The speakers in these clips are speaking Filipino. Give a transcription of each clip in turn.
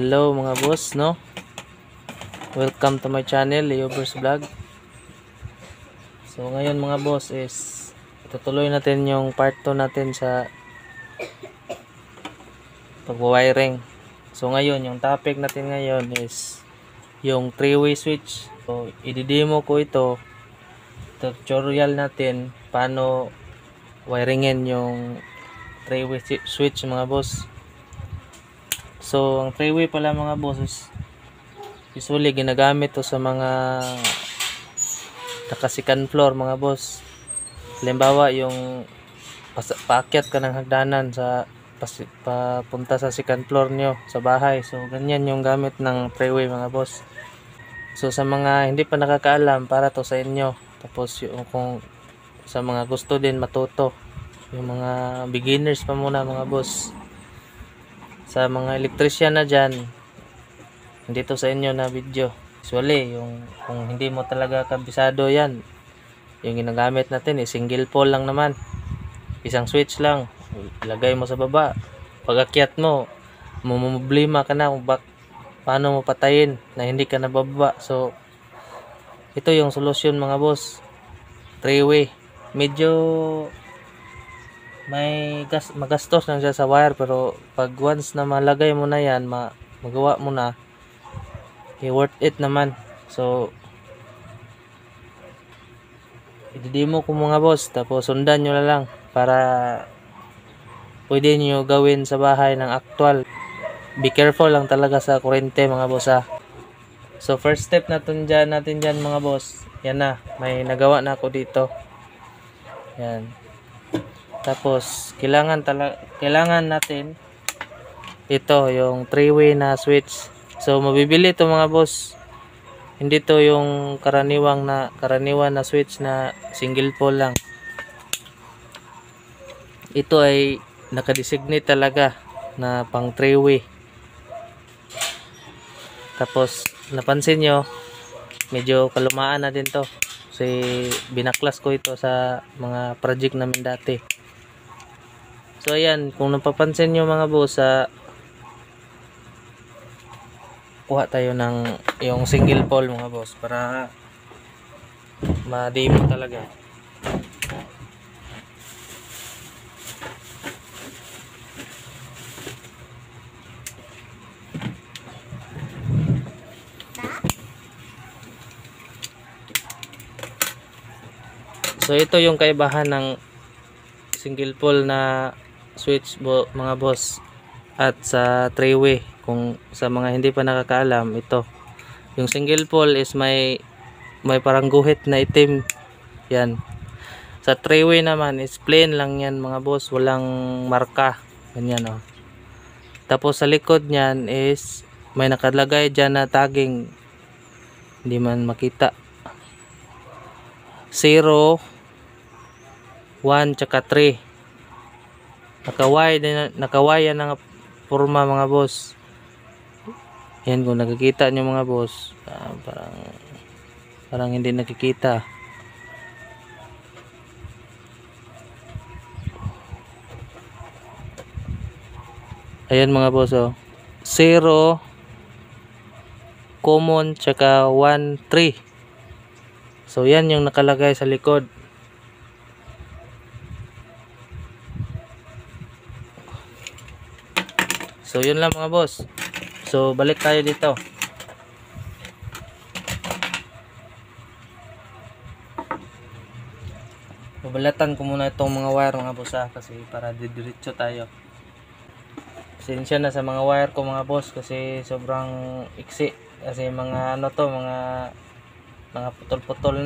Hello mga boss, no? Welcome to my channel, Leoverse Vlog. So ngayon mga boss is itutuloy natin yung part 2 natin sa pag-wiring. So ngayon, yung topic natin ngayon is yung 3-way switch. So i-demo ko ito, tutorial natin paano wiringin yung 3-way switch mga boss. So ang 3-way pala mga boss is usually ginagamit to sa mga naka second floor mga boss. Halimbawa yung paakyat ka ng hagdanan sa papunta sa second floor nyo sa bahay. So ganyan yung gamit ng 3-way mga boss. So sa mga hindi pa nakakaalam, para to sa inyo. Tapos yung kung sa mga gusto din matuto, yung mga beginners pa muna mga boss, sa mga electrician na dyan, hindi to sa inyo na video. Usually yung kung hindi mo talaga kabisado yan, yung ginagamit natin single pole lang naman, isang switch lang, ilagay mo sa baba. Pag akyat mo, problema ka na kung paano mo patayin na hindi ka nababa. So ito yung solusyon mga boss, 3-way. Medyo may magastos lang siya sa wire, pero pag once na malagay mo na yan, magawa mo na, worth it naman. So i-demo ko mga boss, tapos sundan nyo na lang para pwede nyo gawin sa bahay ng actual. Be careful lang talaga sa kurente mga boss ha. So first step natin dyan mga boss, yan na, may nagawa na ako dito. Yan. Tapos kailangan natin ito yung 3-way na switch. So mabibili ito mga boss, hindi to yung karaniwan na switch na single pole lang. Ito ay nakadesignate talaga na pang 3-way. Tapos napansin nyo, medyo kalumaan na din to kasi binaklas ko ito sa mga project namin dati. So ayan, kung napapansin nyo mga boss, kuha tayo ng yung single pole mga boss para ma-demo talaga. So ito yung kaibahan ng single pole na switch mga boss at sa 3-way. Kung sa mga hindi pa nakakaalam, ito yung single pole is may parang guhit na itim yan. Sa 3-way naman is plain lang yan mga boss, walang marka ganyan oh. Tapos sa likod niyan is may nakalagay dyan na tagging, hindi man makita, 0, 1 tsaka 3. Nakawaya na nga forma mga boss. Yan, kung nakikita nyo mga boss, parang hindi nakikita. Ayan mga boss oh. 0, common tsaka 1, 3. So yan yung nakalagay sa likod. So yun lang mga boss. So balik tayo dito. Babalatan ko muna itong mga wire mga boss kasi para didiretso tayo. Pasensya na sa mga wire ko mga boss kasi sobrang iksi. Kasi mga mga putol-putol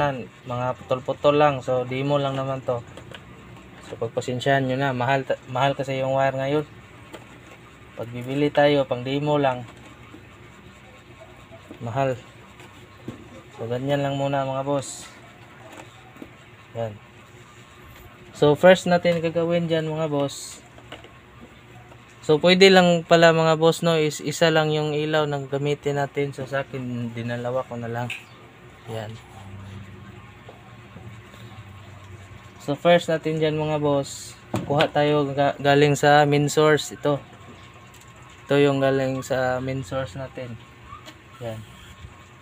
lang. So demo lang naman to. So pagpasensyahan nyo na, mahal kasi yung wire ngayon. Pag bibili tayo pang demo lang, mahal. So ganyan lang muna mga boss. Yan. So first natin gagawin dyan mga boss, so pwede lang pala mga boss no, is isa lang yung ilaw na gamitin natin. So sa akin dinalawa ko na lang. Yan. So first natin dyan mga boss, kuha tayo galing sa main source. Ito Ito yung galing sa main source natin. Yan.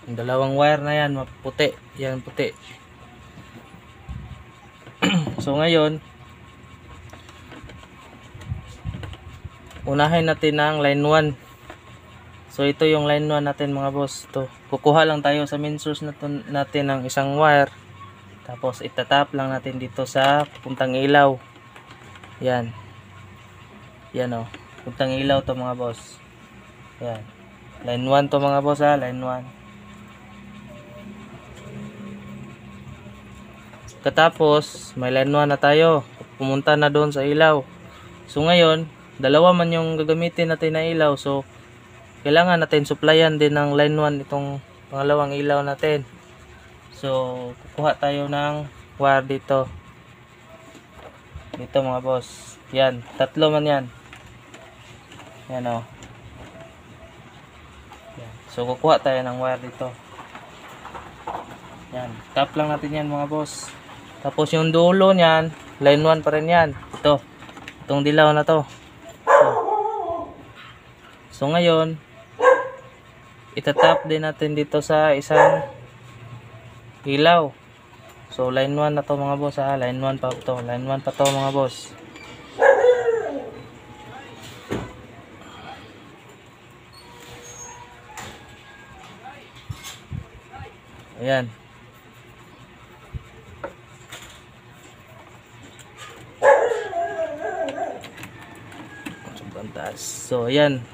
Yung dalawang wire na yan, puti. Yan, puti. So ngayon, unahin natin ang line 1. So ito yung line 1 natin mga boss. Ito. Kukuha lang tayo sa main source natin ng isang wire. Tapos itatap lang natin dito sa puntang ilaw. Yan. Yan o. Puntang ilaw to mga boss. Yan. Line 1 to mga boss ha. Line 1. Katapos, may line 1 na tayo. Pumunta na doon sa ilaw. So ngayon, dalawa man yung gagamitin natin na ilaw. So, kailangan natin supplyan din ng line 1 itong pangalawang ilaw natin. So, kukuha tayo ng wire dito. Dito mga boss. Yan, tatlo man yan. Yan o. Yan. So, kukuha tayo ng wire dito. Yan, tap lang natin yan mga boss. Tapos yung dulo niyan, line 1 pa rin yan. Ito, itong dilaw na to. So ngayon, itatap din natin dito sa isang ilaw. So line 1 na to mga boss ha. Line 1 pa to. Line 1 pa to mga boss. Ayan. So ayan.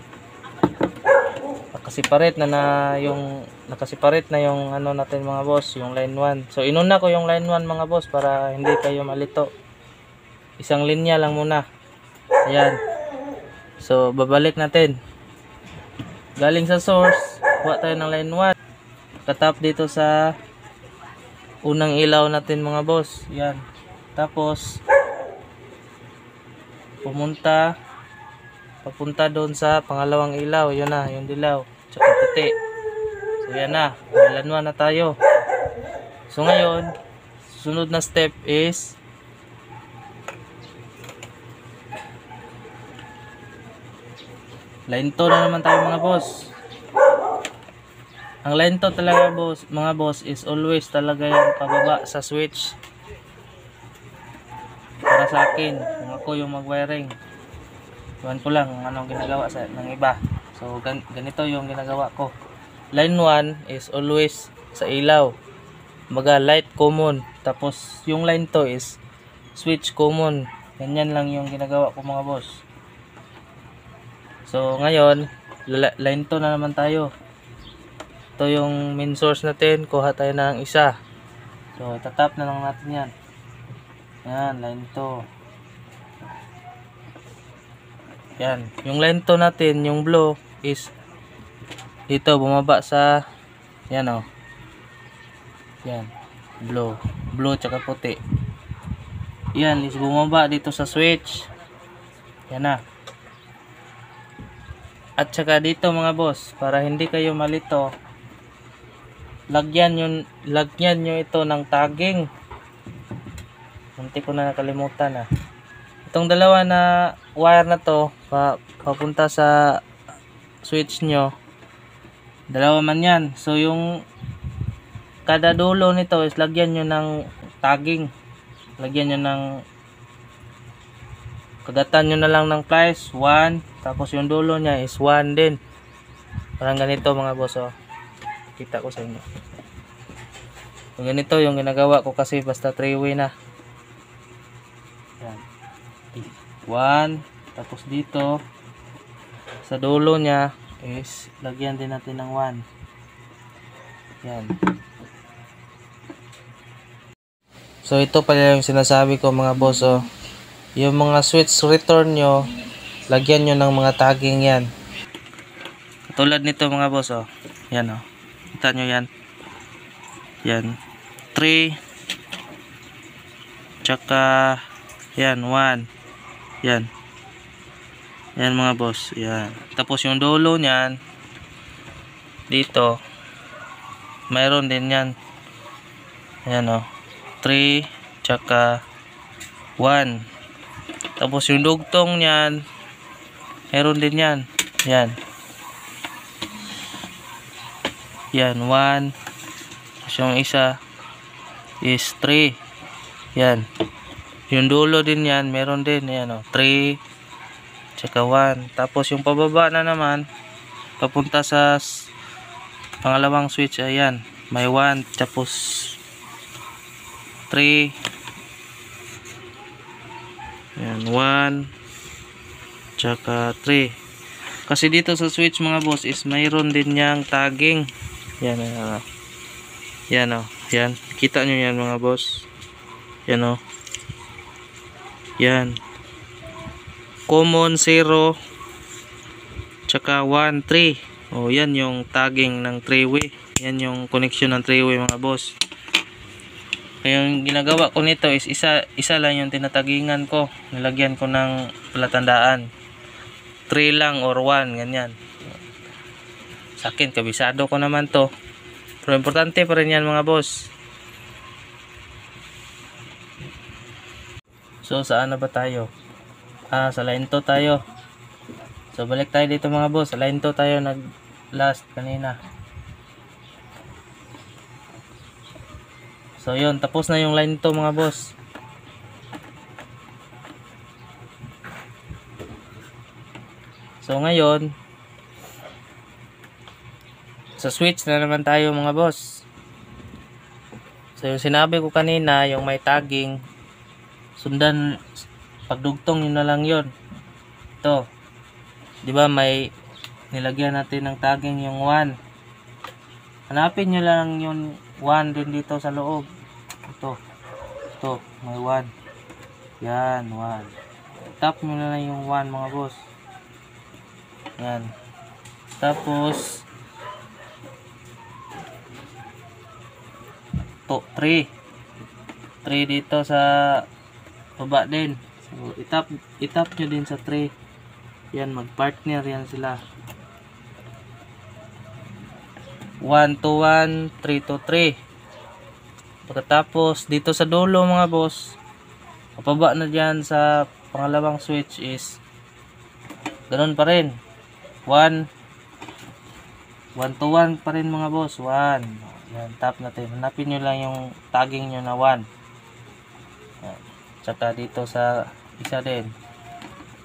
Nakasiparate na yung ano natin mga boss, yung line 1. So inuna ko yung line 1 mga boss para hindi kayo malito. Isang linya lang muna. Ayan. So babalik natin. Galing sa source, kuha tayo ng line 1. Katap dito sa unang ilaw natin mga boss. Yan. Tapos papunta doon sa pangalawang ilaw. Yun na, yung dilaw. Tsaka puti. So yan na. Line 1 na tayo. So ngayon, sunod na step is line 2 na naman tayo mga boss. Ang line 2 talaga boss, mga boss, is always talaga yung pababa sa switch. Para sa akin, kung ako yung mag-wiring. Iwan ko lang kung anong ginagawa ng iba. So ganito yung ginagawa ko. Line 1 is always sa ilaw. Baga light common. Tapos yung line 2 is switch common. Ganyan lang yung ginagawa ko mga boss. So ngayon, line 2 na naman tayo. Ito yung main source natin. Kuha tayo ng isa. So tatap na lang natin yan. Yan, line 2. Yan. Yung line 2 natin, yung blue is dito bumaba sa yan o. Yan. Blue. Blue tsaka puti. Yan is bumaba dito sa switch. Yan na. At saka dito mga boss, para hindi kayo malito, lagyan nyo ito ng tagging. Munti ko na nakalimutan na. Itong dalawa na wire na to papunta sa switch nyo, dalawa man yan. So yung kada dulo nito is lagyan nyo ng tagging. Lagyan nyo ng kagatan nyo na lang ng price 1, tapos yung dulo nya is 1 din. Parang ganito mga boss oh. Kita ko sa inyo. So ganito yung ginagawa ko kasi basta 3-way na. Yan. 1, tapos dito sa dulo nya is lagyan din natin ng 1. Yan. So ito pala yung sinasabi ko mga boss oh. Yung mga switch return nyo, lagyan nyo ng mga tagging yan. Tulad nito mga boss oh. Yan oh. Kita nyo yan. Yan. 3. Tsaka yan 1. Yan. Yan mga boss. Yan. Tapos yung dulo nyan dito mayroon din yan. Yan oh. 3 tsaka 1. Tapos yung dugtong nyan mayroon din yan. Yan. Yan, 1. Tapos yung isa is 3. Yan. Yung dulo din yan, meron din. Yan o, 3. Tsaka 1. Tapos yung pababa na naman, papunta sa pangalawang switch, ayan. May 1, tapos 3. Yan, 1. Tsaka 3. Kasi dito sa switch mga boss is mayroon din yang tagging. Yan, yan o. Yan. Kita nyo yan mga boss. Yan o. Yan. Common 0. Tsaka 1, 3. O yan yung tagging ng 3-way. Yan yung connection ng 3-way mga boss. Kaya yung ginagawa ko nito is isa lang yung tinatagingan ko. Nilagyan ko ng palatandaan. 3 lang or 1. Ganyan. Sa akin, kabisado ko naman to. Pero importante pa rin yan mga boss. So saan na ba tayo? Sa line 2 tayo. So balik tayo dito mga boss. Sa line 2 tayo nag last kanina. So yun, tapos na yung line 2 mga boss. So ngayon, sa switch na naman tayo mga boss. So yung sinabi ko kanina, yung may tagging, sundan, pagdugtong yun na lang yun. Ito, di ba may nilagyan natin ng tagging yung 1. Hanapin nyo lang yung 1 din dito sa loob. Ito, may 1. Yan, 1. Tap nyo na lang yung 1 mga boss. Yan. Tapos, 3 dito sa baba din. So itap nyo din sa 3. Yan, mag-partner yan sila. 1 to 1, 3 to 3. Pagkatapos dito sa dulo mga boss, pababa na dyan sa pangalawang switch is ganun pa rin. 1 to 1 pa rin mga boss. 1. Yan, tap natin. Hanapin nyo lang yung tagging nyo na 1. Yan. Tsaka dito sa isa din,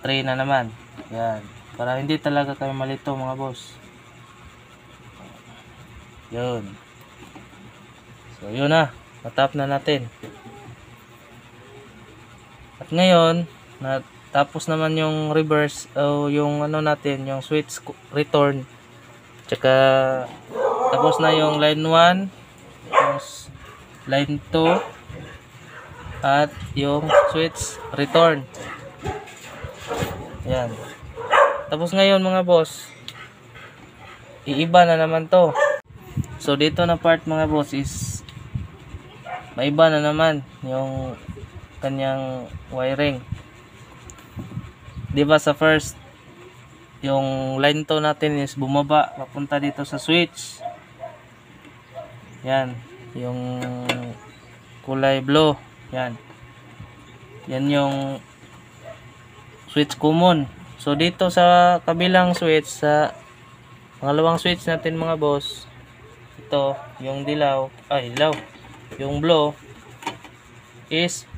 3 na naman. Yan. Para hindi talaga kayo malito mga boss. Yun. So yun na. Natap na natin. At ngayon, tapos naman yung reverse o yung ano natin, yung switch return. Tsaka tapos na yung line 1, tapos line 2, at yung switch return. Yan. Tapos ngayon mga boss, iiba na naman to. So dito na part mga boss is maiba na naman yung kanyang wiring. Diba sa first, yung line 2 natin is bumaba papunta dito sa switch. Yan, yung kulay blue. Yan. Yan yung switch common. So dito sa kabilang switch, sa pangalawang switch natin mga boss, ito yung yung blue is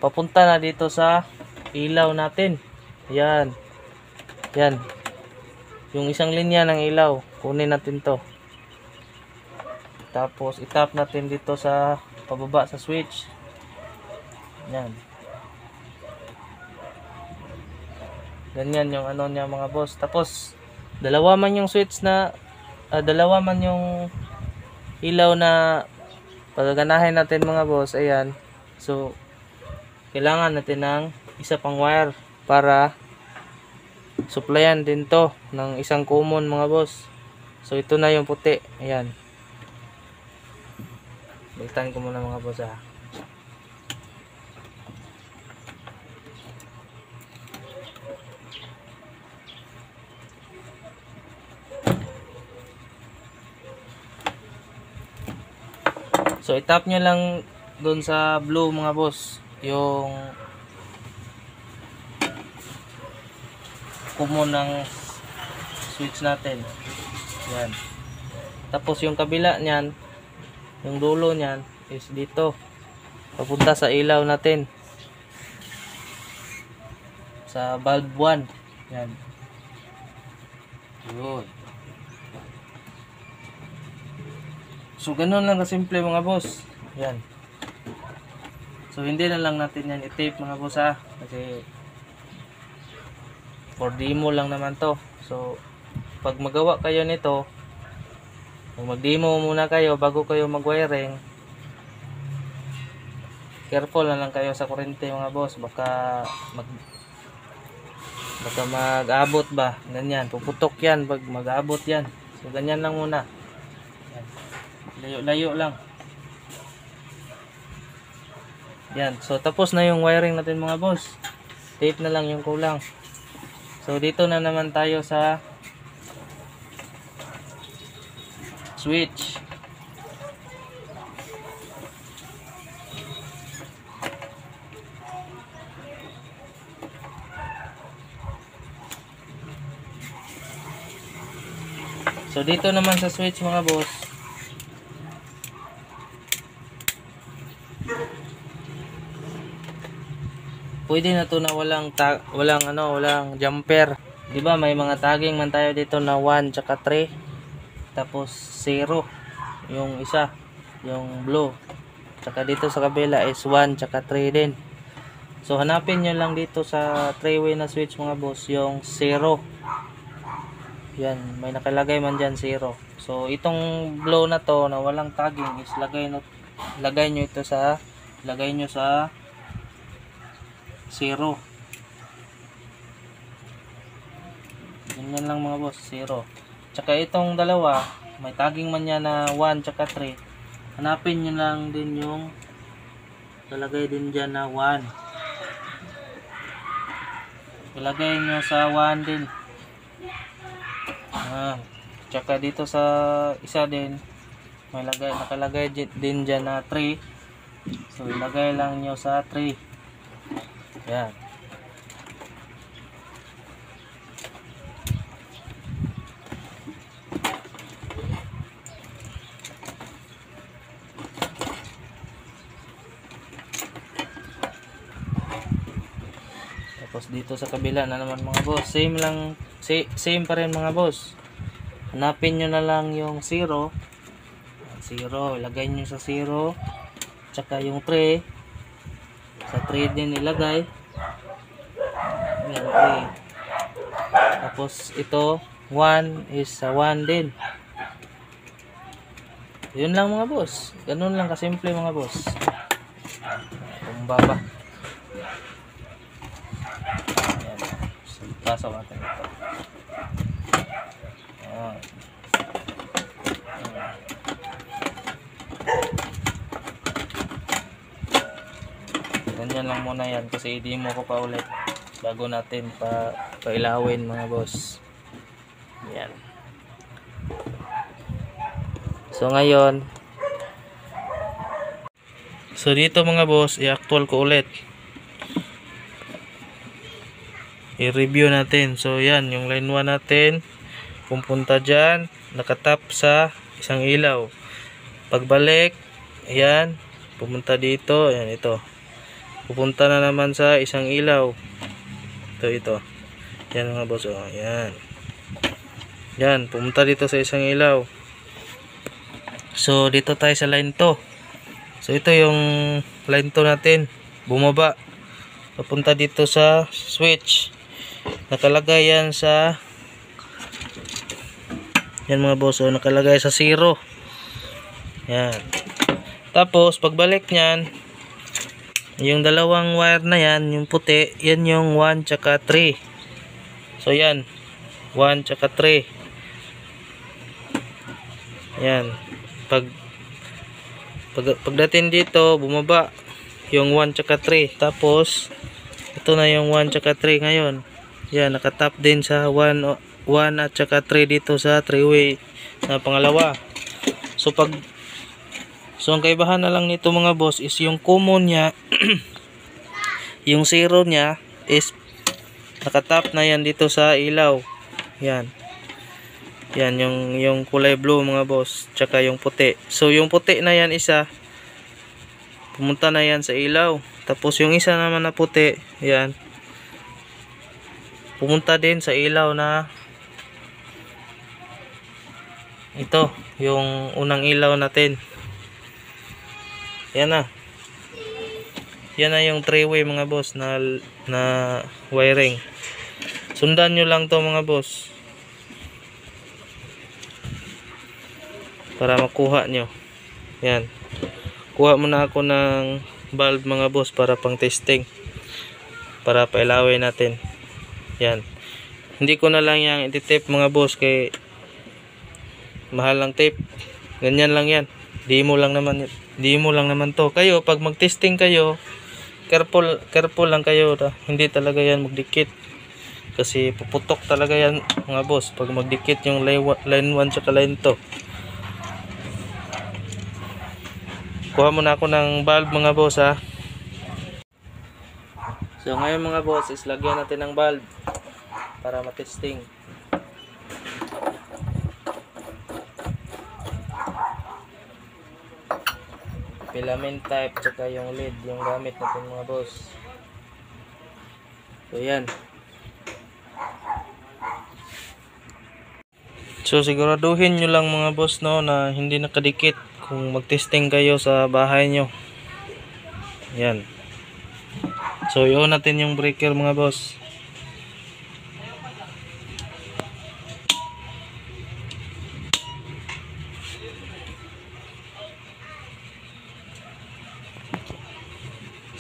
papunta na dito sa ilaw natin. Yan. Yan. Yung isang linya ng ilaw, kunin natin to. Tapos itap natin dito sa pababa sa switch. Yan. Ganyan yung ano niya mga boss. Tapos dalawa man yung switch na dalawa man yung ilaw na pagaganahin natin mga boss. Ayan. So kailangan natin ng isa pang wire para supplyan din to ng isang common mga boss. So ito na yung puti. Ayan. Balitan ko muna mga boss ha. So itap nyo lang doon sa blue mga boss, yung common ng switch natin. Yan. Tapos yung kabila niyan, yung dulo niyan is dito. Papunta sa ilaw natin. Sa bulb 1. Yan. Yun. So ganun lang kasimple mga boss. Yan. So hindi na lang natin yan i-tape mga boss ha. Kasi for demo lang naman to. So pag magawa kayo nito, mag-demo muna kayo bago kayo mag-wiring. Careful na lang kayo sa kuryente mga boss. Baka mag-abot ba. Ganyan. Puputok yan pag mag-abot yan. So ganyan lang muna. Layo-layo lang. Yan. So tapos na yung wiring natin mga boss. Tape na lang yung kulang. So dito na naman tayo sa switch. So dito naman sa switch mga boss, pwede na to na walang jumper. 'Di ba may mga tagging man tayo dito na 1 tsaka 3. Tapos 0 yung isa, yung blue. Tsaka dito sa kabila is 1 tsaka 3 din. So hanapin niyo lang dito sa 3-way na switch mga boss yung 0. Yan, may nakalagay man dyan 0. So itong blue na to na walang tagging is lagay nyo sa 0. Ganyan lang mga boss, 0. Tsaka itong dalawa, may tagging man yan na 1 tsaka 3. Hanapin nyo lang din yung talagay din dyan na 1. Ilagay nyo sa 1 din. Tsaka dito sa isa din, may nakalagay din dyan na 3. So ilagay lang nyo sa 3. Yan. Tapos dito sa kabila na naman mga boss, same pa rin mga boss. Hanapin nyo na lang yung 0. 0, ilagay nyo sa 0. Tsaka yung 3, sa 3 din ilagay. Yan, 3. Tapos ito 1 is sa 1 din. Yun lang mga boss. Ganun lang kasimple mga boss. Kumbaba. Pasok natin ito. Ganyan lang muna yan kasi i-demo ko pa ulit bago natin pailawin mga boss. Yan. So ngayon, dito mga boss, i-actual ko ulit. I-review natin. So yan, yung line 1 natin pupunta dyan, nakatap sa isang ilaw. Pagbalik, ayan, pumunta dito, ayan, ito. Pupunta na naman sa isang ilaw. Ito. Yan mga boss, oh, ayan. Yan, pumunta dito sa isang ilaw. So dito tayo sa line 2. So ito yung line 2 natin, bumaba. Papunta dito sa switch. Nakalagay yan sa yan mga boss, oh, nakalagay sa 0. Yan. Tapos pagbalik niyan, yung dalawang wire na yan, yung puti, yan yung 1 tsaka 3. So yan, 1 tsaka 3. Yan. Pagdating dito, bumaba yung 1 tsaka 3. Tapos ito na yung 1 tsaka 3 ngayon. Yan, nakatap din sa 1 at tsaka 3 dito sa 3-way na pangalawa. So ang kaibahan na lang nito mga boss is yung common nya yung 0 nya is nakatap na yan dito sa ilaw. Yan. Yan, yung kulay blue mga boss, tsaka yung puti. So yung puti na yan isa, pumunta na yan sa ilaw. Tapos yung isa naman na puti, yan, pumunta din sa ilaw na ito, yung unang ilaw natin. Yan na. Yan na yung 3-way mga boss na wiring. Sundan nyo lang to mga boss para makuha nyo. Yan. Kuha muna ako ng bulb mga boss para pang testing. Para pailawin natin. Yan. Hindi ko na lang yung iti-tape mga boss kay mahal lang tape. Ganyan lang yan. Demo lang naman to. Kayo pag mag-testing kayo, careful lang kayo. Hindi talaga yan magdikit. Kasi puputok talaga yan mga boss pag magdikit yung line 1 tsaka line 2. Kuha muna ako ng bulb mga boss ha. So ngayon mga boss is lagyan natin ng bulb para matesting. Filament type tsaka yung lead yung gamit natin mga boss. So yan. So siguraduhin nyo lang mga boss no na hindi nakadikit kung mag-testing kayo sa bahay nyo. Yan. So i-on natin yung breaker mga boss.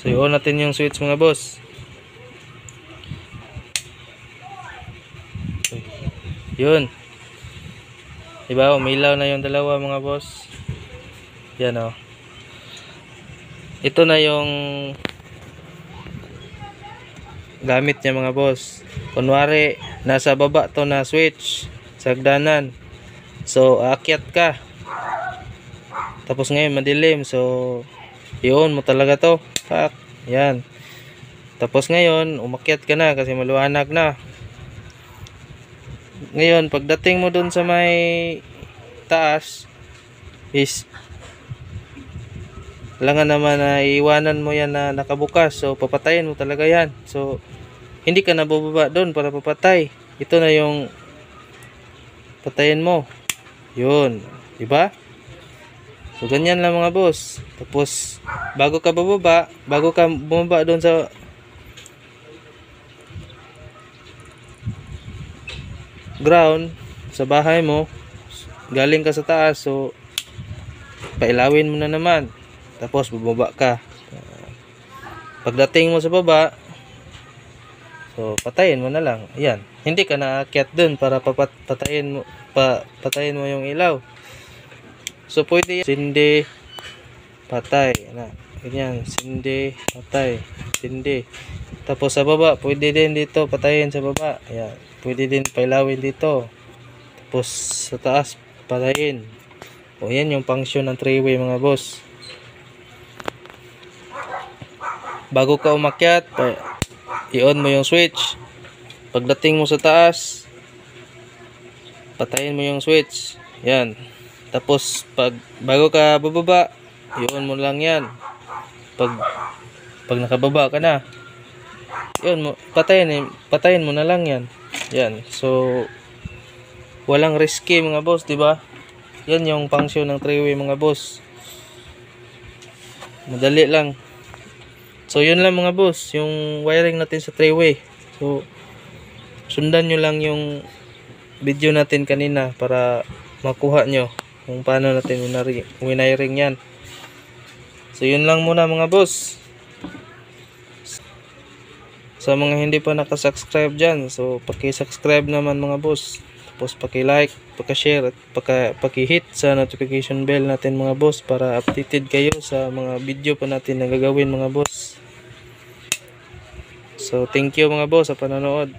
So i-on natin yung switch mga boss. Yun. Diba, umilaw na yung dalawa mga boss. Yan o. Ito na yung gamit niya mga boss. Kunwari, nasa baba to na switch sa hagdanan. So, aakyat ka. Tapos ngayon, madilim. So, yun mo talaga to. Pak. Yan. Tapos ngayon, umakyat ka na kasi maluwanag na. Ngayon, pagdating mo dun sa may taas is langan naman na iiwanan mo yan na nakabukas. So, papatayin mo talaga yan. So, hindi ka nabababa dun para papatay. Ito na yung patayin mo. Yun. Diba? So, ganyan lang mga boss. Tapos, bago ka bumaba dun sa ground sa bahay mo, galing ka sa taas, so pailawin mo na naman, tapos bubaba ka. Pagdating mo sa baba, so patayin mo na lang. Ayan, hindi ka naakyat dun para patayin mo yung ilaw. So pwede sindi, patay na, ganyan, sindi, patay, sindi. Tapos sa baba, pwede din dito patayin sa baba. Ayan, pwede din pailawin dito. Tapos sa taas, patayin. O yan yung function ng 3-way mga boss. Bago ka umakyat, i-on mo yung switch. Pagdating mo sa taas, patayin mo yung switch. Yan. Tapos bago ka bababa, i-on mo lang yan. Pag nakababa ka na, yun, patayin mo na lang yan. Yan. So walang risky mga boss, di ba? Yan yung function ng 3-way mga boss. Madali lang. So yun lang mga boss, yung wiring natin sa 3-way. So sundan nyo lang yung video natin kanina para makuha nyo kung paano natin wiring yan. So yun lang muna mga boss. Sa mga hindi pa nakasubscribe dyan, so paki-subscribe naman mga boss. Tapos paki-like, paki-share at paki-hit sa notification bell natin mga boss para updated kayo sa mga video pa natin na gagawin mga boss. So thank you mga boss sa panonood.